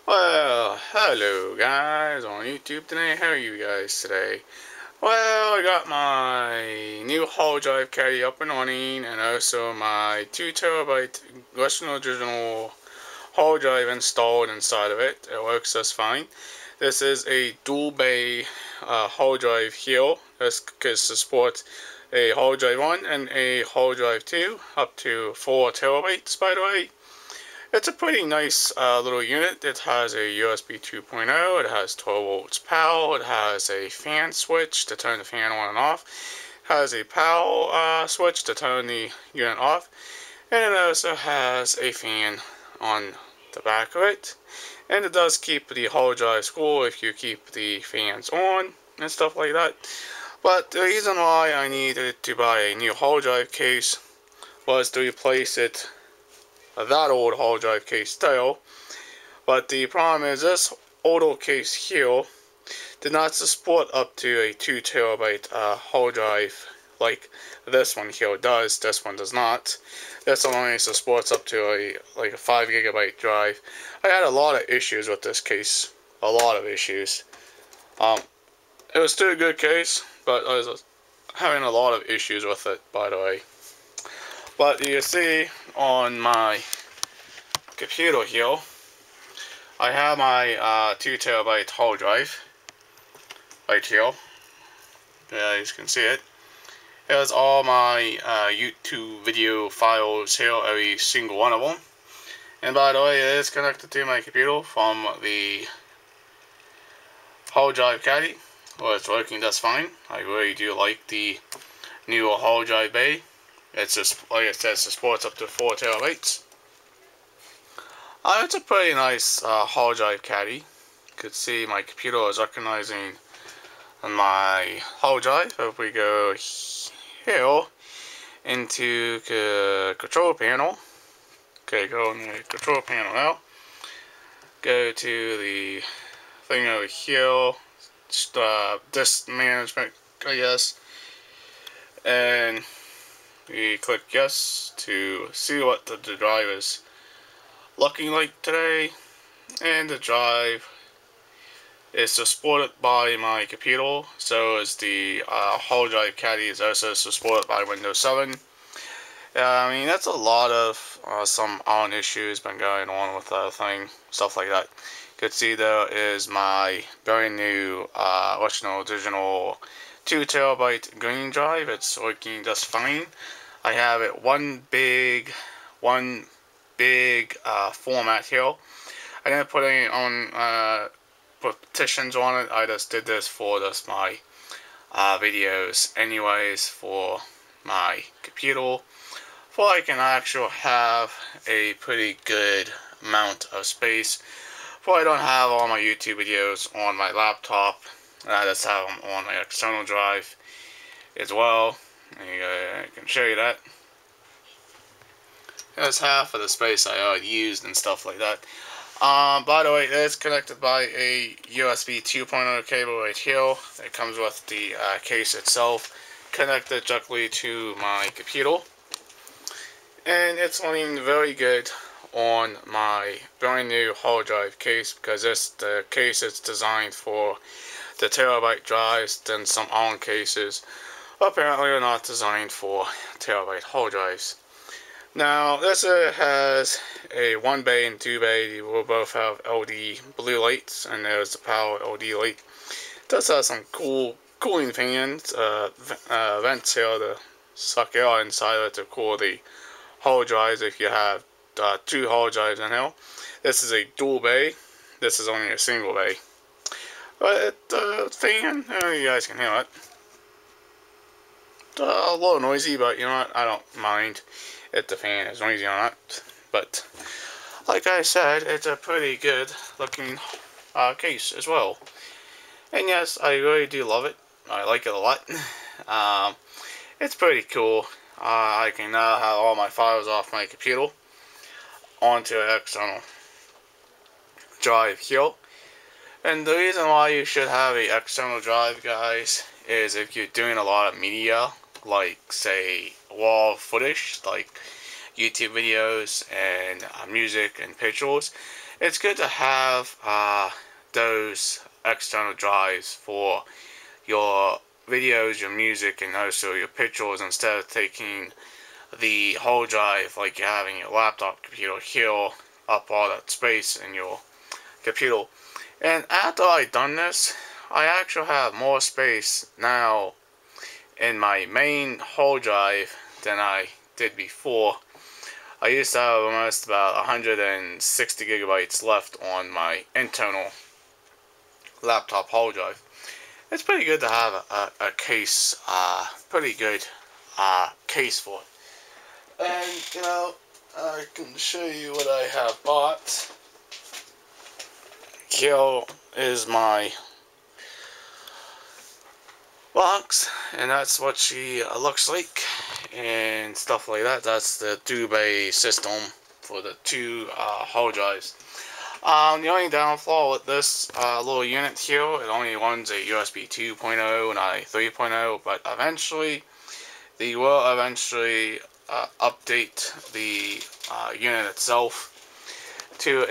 Well, hello guys on YouTube today. How are you guys today? Well, I got my new hard drive caddy up and running, and also my 2 terabyte Western original hard drive installed inside of it. It works just fine. This is a dual bay hard drive here. This can support a hard drive 1 and a hard drive 2 up to 4 terabytes, by the way. It's a pretty nice little unit. It has a USB 2.0, it has 12 volts power, it has a fan switch to turn the fan on and off, it has a power switch to turn the unit off, and it also has a fan on the back of it. And it does keep the hard drive cool if you keep the fans on and stuff like that. But the reason why I needed to buy a new hard drive case was to replace it that old hard drive case style. But the problem is this older case here did not support up to a 2 terabyte hard drive like this one here does. This one does not. This one only supports up to a 5 gigabyte drive. I had a lot of issues with this case. A lot of issues. It was still a good case, but I was having a lot of issues with it, by the way. But you see on my computer here, I have my 2 terabyte hard drive right here. Yeah, you can see it. It has all my YouTube video files here, every single one of them. And by the way, it is connected to my computer from the hard drive caddy. Well, it's working just fine. I really do like the newer hard drive bay. It's just, like it says, supports up to 4 terabytes. It's a pretty nice hard drive caddy. You could see my computer is recognizing my hard drive. If we go here into the control panel. Okay, go in the control panel now. Go to the thing over here. Disk management, I guess. And we click yes to see what the drive is looking like today. And the drive is supported by my computer, so is the hard drive caddy is also supported by Windows 7. I mean, that's a lot of some on issues been going on with the thing, stuff like that. You could see there is my very new original 2 terabyte green drive. It's working just fine. I have it one big format here. I didn't put any on partitions on it. I just did this for just my videos anyways for my computer, for I can actually have a pretty good amount of space, for I don't have all my YouTube videos on my laptop. I just have them on my external drive as well. I can show you that. That's half of the space I already used and stuff like that. By the way, it's connected by a USB 2.0 cable right here. It comes with the case itself, connected directly to my computer. And it's running very good on my brand new hard drive case, because the case is designed for the terabyte drives, then some ARM cases apparently are not designed for terabyte hard drives. Now, this has a 1 bay and 2 bay. They will both have LD blue lights, and there's the power LD light. It does have some cool cooling fans, vents here to suck air inside of it to cool the hard drives if you have 2 hard drives in here. This is a dual bay. This is only a single bay. But the fan, you guys can hear it. It's a little noisy, but you know what? I don't mind if the fan is noisy or not. But like I said, it's a pretty good looking case as well. And yes, I really do love it. I like it a lot. It's pretty cool. I can now have all my files off my computer onto an external drive here. And the reason why you should have an external drive, guys, is if you're doing a lot of media, like say raw footage, like YouTube videos and music and pictures. it's good to have those external drives for your videos, your music, and also your pictures, instead of taking the whole drive like you're having your laptop computer here up all that space in your computer. And after I done this, I actually have more space now in my main hard drive than I did before. I used to have almost about 160 gigabytes left on my internal laptop hard drive. It's pretty good to have a case, pretty good case for it. And, you know, I can show you what I have bought. Here is my box, and that's what she looks like and stuff like that. That's the two-bay system for the two hard drives. The only downfall with this little unit here, it only runs a USB 2.0 not a 3.0, but eventually they will eventually update the unit itself to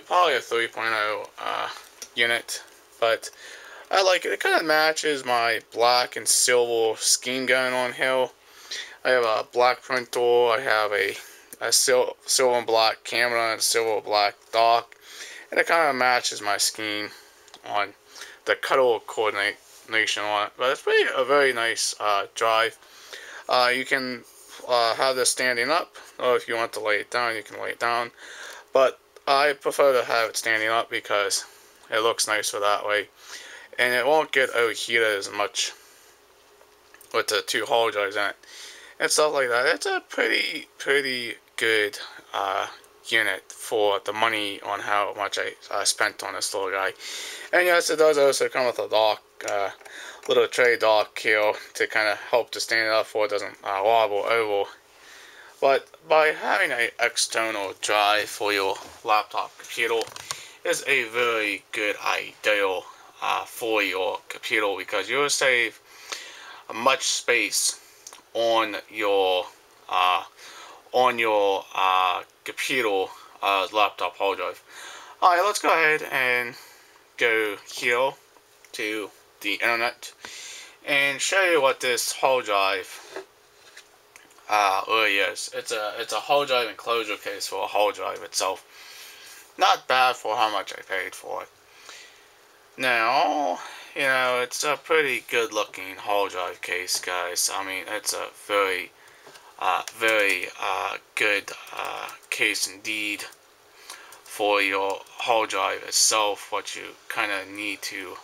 probably a 3.0 unit. But I like it. It kind of matches my black and silver scheme going on here. I have a black printer, I have a silver and black camera and silver black dock, and it kind of matches my scheme on the color coordination on it. But it's really a very nice drive. You can have this standing up, or if you want to lay it down, you can lay it down. But I prefer to have it standing up because it looks nicer that way, and it won't get overheated as much with the two hard drives in it and stuff like that. It's a pretty good unit for the money on how much I spent on this little guy. And yes, it does also come with a dock, little tray dock here to kind of help to stand it up so it doesn't wobble over. But by having an external drive for your laptop computer is a very good idea for your computer, because you'll save much space on your computer laptop hard drive. Alright, let's go ahead and go here to the internet and show you what this hard drive really is. It's a hard drive enclosure case for a hard drive itself. Not bad for how much I paid for it. Now, you know, it's a pretty good looking hard drive case, guys. I mean, it's a very good case indeed for your hard drive itself. What you kind of need to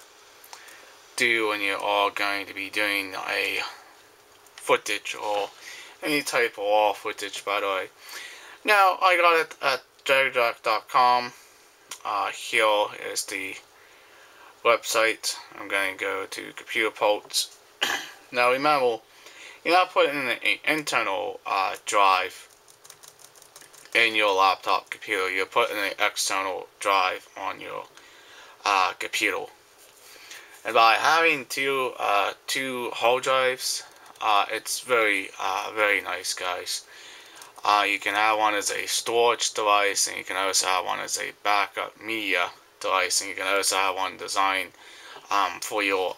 do when you are going to be doing a footage or any type of raw footage, by the way. Now, I got it at terabyte.com. Here is the website. I'm going to go to computer ports. Now remember, you're not putting in an internal drive in your laptop computer. You're putting an external drive on your computer. And by having two hard drives, it's very nice, guys. You can have one as a storage device, and you can also have one as a backup media device, and you can also have one designed for your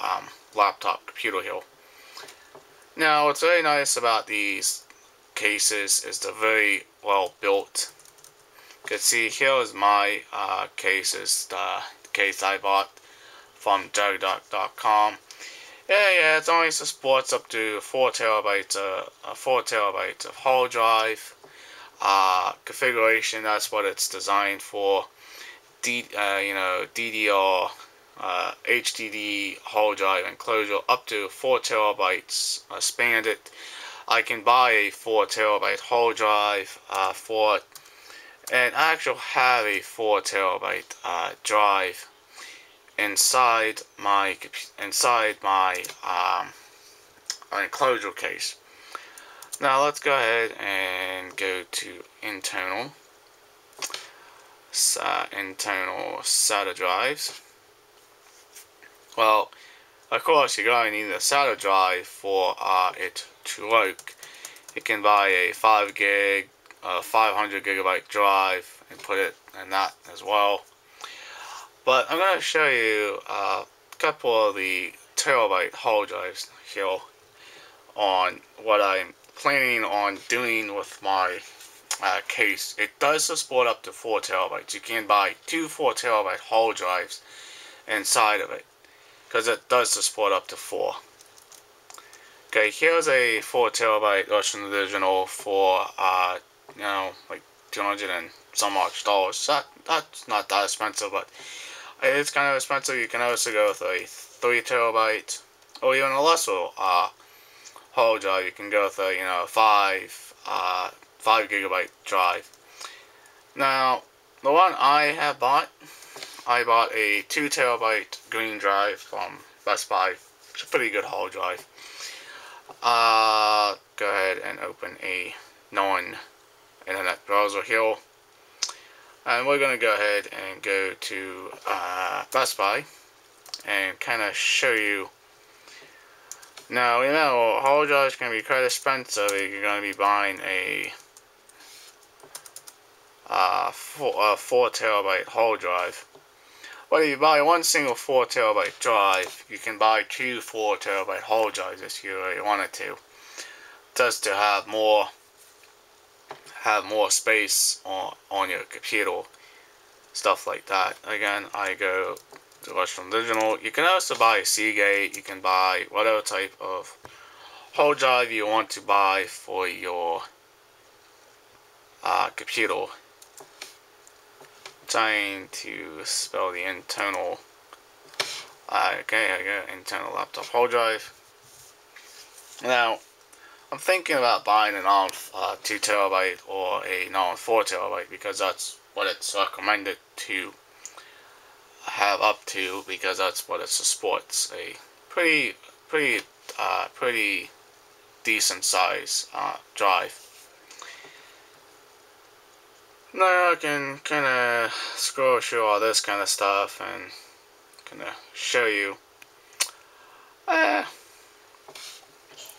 laptop computer here. Now, what's very nice about these cases is they're very well built. You can see here is my case, is the case I bought from terabyte.com. Yeah, it only supports up to 4 terabytes of hard drive. Configuration, that's what it's designed for. DDR, HDD hard drive enclosure up to 4 terabytes expanded. I can buy a 4 terabyte hard drive for it, and I actually have a 4 terabyte drive inside my enclosure case. Now let's go ahead and go to internal SATA drives. Well, of course you're going to need a SATA drive for it to work. You can buy a 500 gigabyte drive can put it in that as well. But I'm going to show you a couple of the terabyte hard drives here on what I'm planning on doing with my case. It does support up to 4 terabytes. You can buy two 4 terabyte hard drives inside of it, because it does support up to 4. Okay, here's a 4 terabyte Russian original for you know, like 200 and some odd dollars. That's not that expensive, but it's kind of expensive. You can also go with a 3 terabyte or even a lesser hard drive. You can go with a, you know, 5 gigabyte drive. Now, the one I bought a 2 terabyte green drive from Best Buy. It's a pretty good hard drive. Go ahead and open a non-internet browser here. And we're going to go ahead and go to Best Buy and kind of show you. Now, you know, hard drives can be quite expensive if you're going to be buying a 4 terabyte hard drive. But if you buy one single 4 terabyte drive, you can buy two 4 terabyte hard drives if you really wanted to, just to have more space on your computer, stuff like that. Again, I go to Western Digital. You can also buy a Seagate. You can buy whatever type of hard drive you want to buy for your computer. Trying to spell the internal. Okay, I got internal laptop hard drive. Now, I'm thinking about buying a non 2 terabyte or a non 4 terabyte because that's what it's recommended to have up to, because that's what it supports. A pretty decent size drive. Now I can kind of scroll through all this kind of stuff and kind of show you.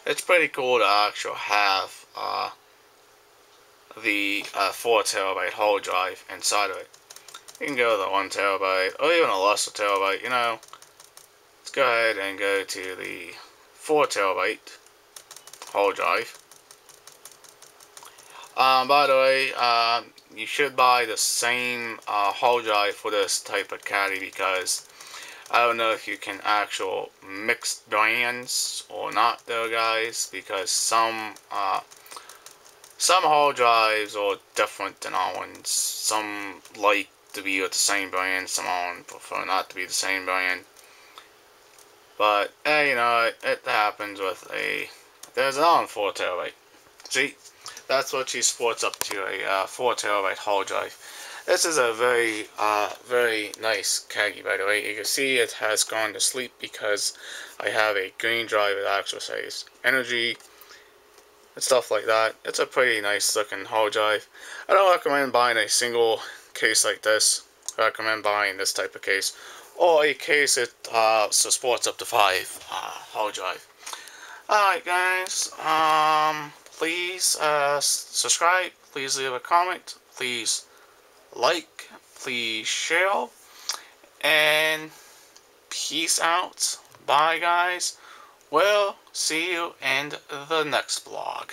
It's pretty cool to actually have the 4 terabyte hard drive inside of it. You can go to the 1 terabyte or even a lesser terabyte, you know. Let's go ahead and go to the 4 terabyte hard drive. By the way, you should buy the same hard drive for this type of caddy, because I don't know if you can actually mix brands or not though, guys, because some hard drives are different than other ones. Some like to be with the same brand, some prefer not to be the same brand. But you know, it happens with there's another 4 terabyte. See, that's what she supports up to, a 4 terabyte hard drive. This is a very nice caddy, by the way. You can see it has gone to sleep because I have a green drive that actually says energy and stuff like that. It's a pretty nice looking hard drive. I don't recommend buying a single case like this. I recommend buying this type of case, or a case that supports up to 5 hard drive. Alright guys, please subscribe, please leave a comment, please like, please share, and peace out. Bye guys. We'll see you in the next vlog.